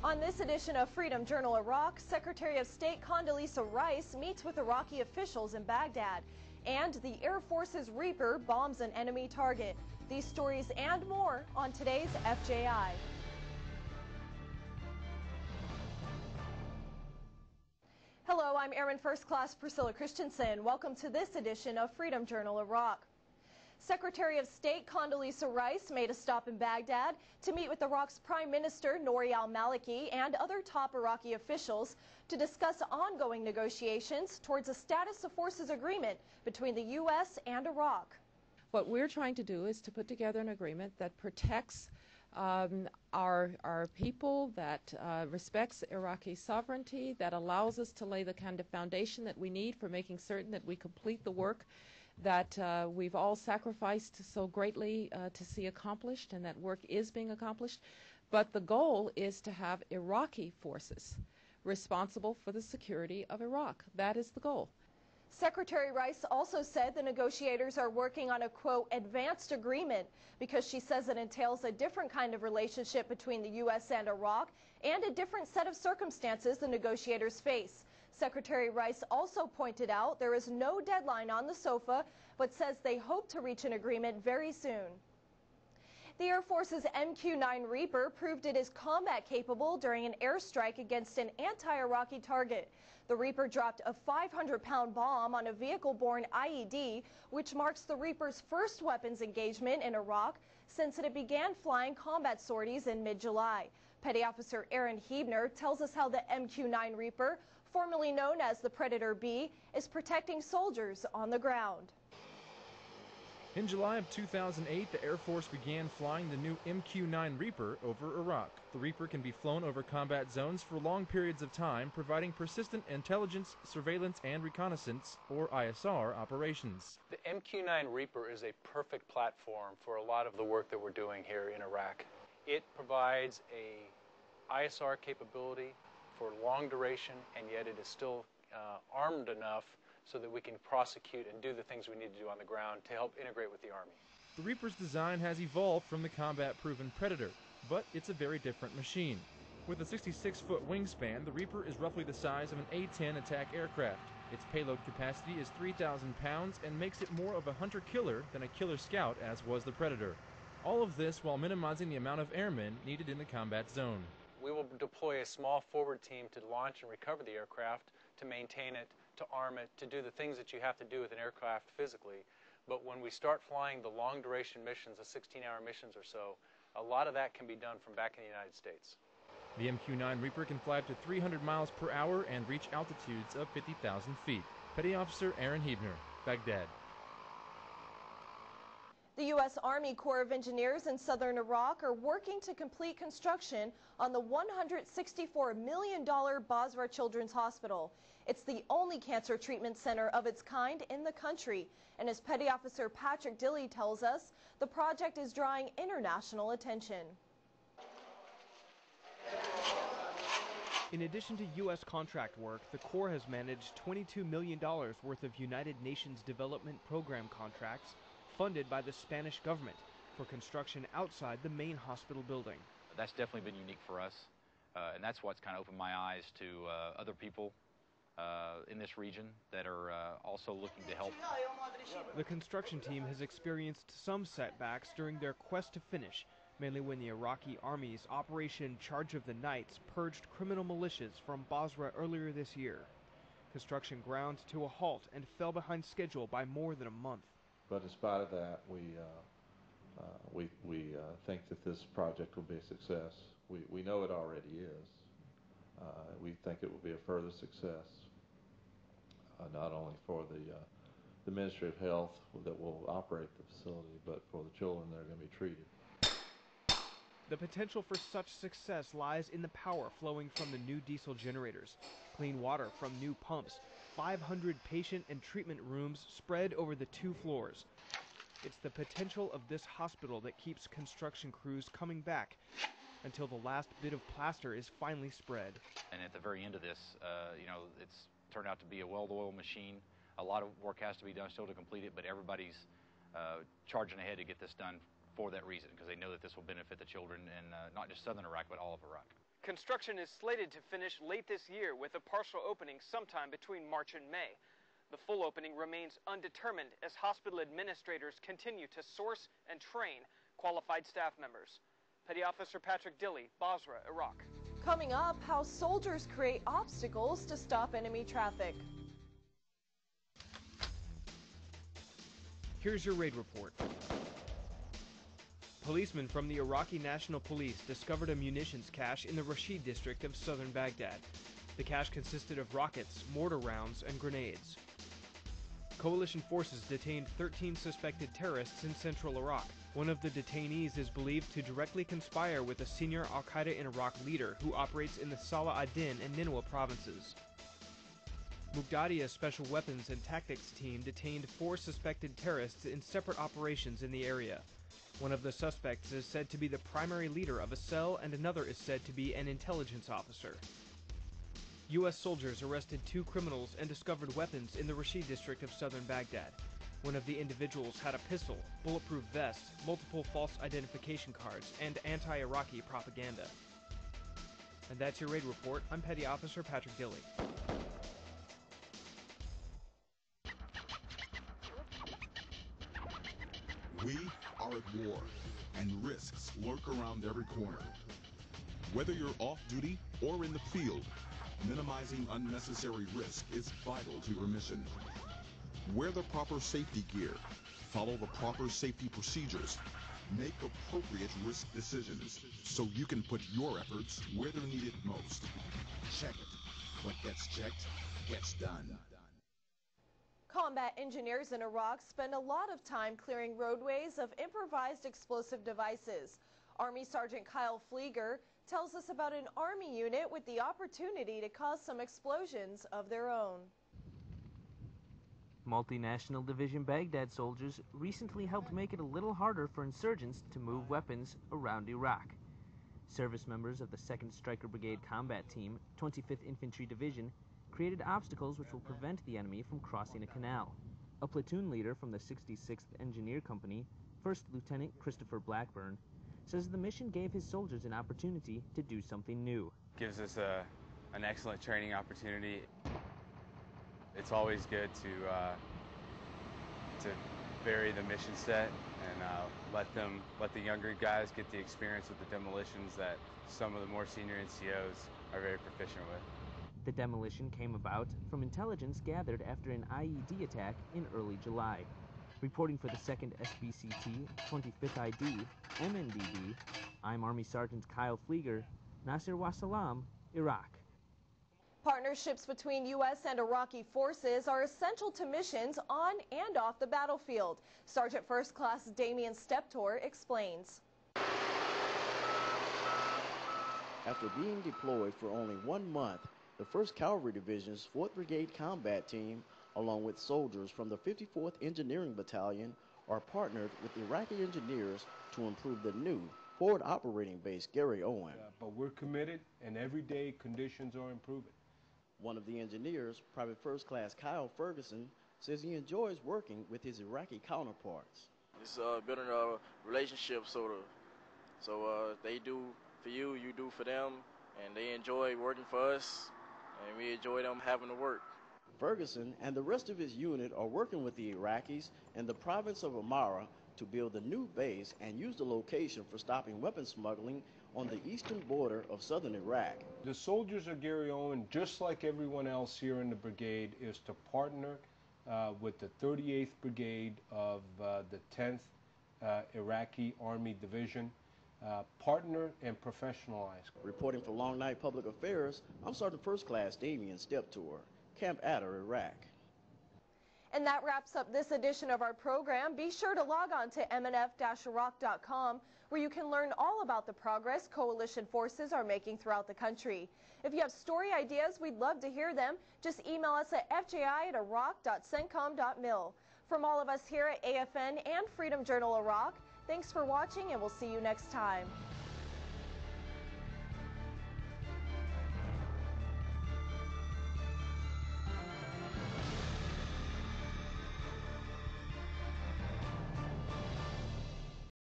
On this edition of Freedom Journal Iraq, Secretary of State Condoleezza Rice meets with Iraqi officials in Baghdad, and the Air Force's Reaper bombs an enemy target. These stories and more on today's FJI. Hello, I'm Airman First Class Priscilla Christensen. Welcome to this edition of Freedom Journal Iraq. Secretary of State Condoleezza Rice made a stop in Baghdad to meet with Iraq's Prime Minister Nouri al-Maliki and other top Iraqi officials to discuss ongoing negotiations towards a status of forces agreement between the U.S. and Iraq. What we're trying to do is to put together an agreement that protects our people, that respects Iraqi sovereignty, that allows us to lay the kind of foundation that we need for making certain that we complete the work that we've all sacrificed so greatly to see accomplished, and that work is being accomplished. But the goal is to have Iraqi forces responsible for the security of Iraq. That is the goal. Secretary Rice also said the negotiators are working on a, quote, advanced agreement, because she says it entails a different kind of relationship between the U.S. and Iraq and a different set of circumstances the negotiators face. Secretary Rice also pointed out there is no deadline on the SOFA, but says they hope to reach an agreement very soon. The Air Force's MQ-9 Reaper proved it is combat capable during an airstrike against an anti-Iraqi target. The Reaper dropped a 500-pound bomb on a vehicle-borne IED, which marks the Reaper's first weapons engagement in Iraq since it began flying combat sorties in mid-July. Petty Officer Aaron Hebner tells us how the MQ-9 Reaper, formerly known as the Predator B, is protecting soldiers on the ground. In July of 2008, the Air Force began flying the new MQ-9 Reaper over Iraq. The Reaper can be flown over combat zones for long periods of time, providing persistent intelligence, surveillance, and reconnaissance, or ISR, operations. The MQ-9 Reaper is a perfect platform for a lot of the work that we're doing here in Iraq. It provides a ISR capability for long duration, and yet it is still armed enough so that we can prosecute and do the things we need to do on the ground to help integrate with the Army. The Reaper's design has evolved from the combat-proven Predator, but it's a very different machine. With a 66-foot wingspan, the Reaper is roughly the size of an A-10 attack aircraft. Its payload capacity is 3,000 pounds and makes it more of a hunter-killer than a killer scout, as was the Predator. All of this while minimizing the amount of airmen needed in the combat zone. We will deploy a small forward team to launch and recover the aircraft, to maintain it, to arm it, to do the things that you have to do with an aircraft physically. But when we start flying the long duration missions, the 16-hour missions or so, a lot of that can be done from back in the United States. The MQ-9 Reaper can fly up to 300 miles per hour and reach altitudes of 50,000 feet. Petty Officer Aaron Hebner, Baghdad. The U.S. Army Corps of Engineers in southern Iraq are working to complete construction on the $164 million Basrah Children's Hospital. It's the only cancer treatment center of its kind in the country. And as Petty Officer Patrick Dilley tells us, the project is drawing international attention. In addition to U.S. contract work, the Corps has managed $22 million worth of United Nations Development Program contracts funded by the Spanish government for construction outside the main hospital building. That's definitely been unique for us, and that's what's kind of opened my eyes to other people in this region that are also looking to help. The construction team has experienced some setbacks during their quest to finish, mainly when the Iraqi Army's Operation Charge of the Nights purged criminal militias from Basrah earlier this year. Construction ground to a halt and fell behind schedule by more than a month. But in spite of that, we think that this project will be a success. We know it already is. We think it will be a further success, not only for the Ministry of Health that will operate the facility, but for the children that are going to be treated. The potential for such success lies in the power flowing from the new diesel generators, clean water from new pumps, 500 patient and treatment rooms spread over the 2 floors. It's the potential of this hospital that keeps construction crews coming back until the last bit of plaster is finally spread. And at the very end of this, it's turned out to be a well-oiled machine. A lot of work has to be done still to complete it, but everybody's charging ahead to get this done for that reason, because they know that this will benefit the children in not just southern Iraq, but all of Iraq. Construction is slated to finish late this year with a partial opening sometime between March and May. The full opening remains undetermined as hospital administrators continue to source and train qualified staff members. Petty Officer Patrick Dilley, Basrah, Iraq. Coming up, how soldiers create obstacles to stop enemy traffic. Here's your raid report. Policemen from the Iraqi National Police discovered a munitions cache in the Rashid district of southern Baghdad. The cache consisted of rockets, mortar rounds, and grenades. Coalition forces detained 13 suspected terrorists in central Iraq. One of the detainees is believed to directly conspire with a senior al-Qaeda in Iraq leader who operates in the Salah ad-Din and Nineveh provinces. Muqdadia's Special Weapons and Tactics team detained 4 suspected terrorists in separate operations in the area. One of the suspects is said to be the primary leader of a cell, and another is said to be an intelligence officer. U.S. soldiers arrested 2 criminals and discovered weapons in the Rashid district of southern Baghdad. One of the individuals had a pistol, bulletproof vest, multiple false identification cards, and anti-Iraqi propaganda. And that's your raid report. I'm Petty Officer Patrick Dilley. We are at war, and risks lurk around every corner. Whether you're off-duty or in the field, minimizing unnecessary risk is vital to your mission. Wear the proper safety gear, follow the proper safety procedures, make appropriate risk decisions so you can put your efforts where they're needed most. Check it. What gets checked gets done. Combat engineers in Iraq spend a lot of time clearing roadways of improvised explosive devices. Army Sergeant Kyle Flieger tells us about an Army unit with the opportunity to cause some explosions of their own. Multinational Division Baghdad soldiers recently helped make it a little harder for insurgents to move weapons around Iraq. Service members of the 2nd Stryker Brigade Combat Team, 25th Infantry Division, created obstacles which will prevent the enemy from crossing a canal. A platoon leader from the 66th Engineer Company, 1st Lieutenant Christopher Blackburn, says the mission gave his soldiers an opportunity to do something new. Gives us an excellent training opportunity. It's always good to vary the mission set and let the younger guys get the experience with the demolitions that some of the more senior NCOs are very proficient with. The demolition came about from intelligence gathered after an IED attack in early July. Reporting for the 2nd SBCT, 25th ID, MNDB, I'm Army Sergeant Kyle Flieger, Nasir Wassalam, Iraq. Partnerships between U.S. and Iraqi forces are essential to missions on and off the battlefield. Sergeant First Class Damian Steptor explains. After being deployed for only 1 month, the 1st Cavalry Division's 4th Brigade Combat Team, along with soldiers from the 54th Engineering Battalion, are partnered with Iraqi engineers to improve the new forward operating base Gary Owen. But we're committed, and every day conditions are improving. One of the engineers, Private First Class Kyle Ferguson, says he enjoys working with his Iraqi counterparts. It's building a relationship, so they do for you, you do for them, and they enjoy working for us, and we enjoy them having to work. Ferguson and the rest of his unit are working with the Iraqis in the province of Amara to build a new base and use the location for stopping weapon smuggling on the eastern border of southern Iraq. The soldiers of Gary Owen, just like everyone else here in the brigade, is to partner with the 38th Brigade of the 10th Iraqi Army Division, partner and professionalize. Reporting for Long Night Public Affairs, I'm Sergeant First Class Damian Steptor, Camp Adder, Iraq. And that wraps up this edition of our program. Be sure to log on to afniraq.army.mil, where you can learn all about the progress coalition forces are making throughout the country. If you have story ideas, we'd love to hear them. Just email us at fji@iraq.cencom.mil. From all of us here at AFN and Freedom Journal Iraq, thanks for watching, and we'll see you next time.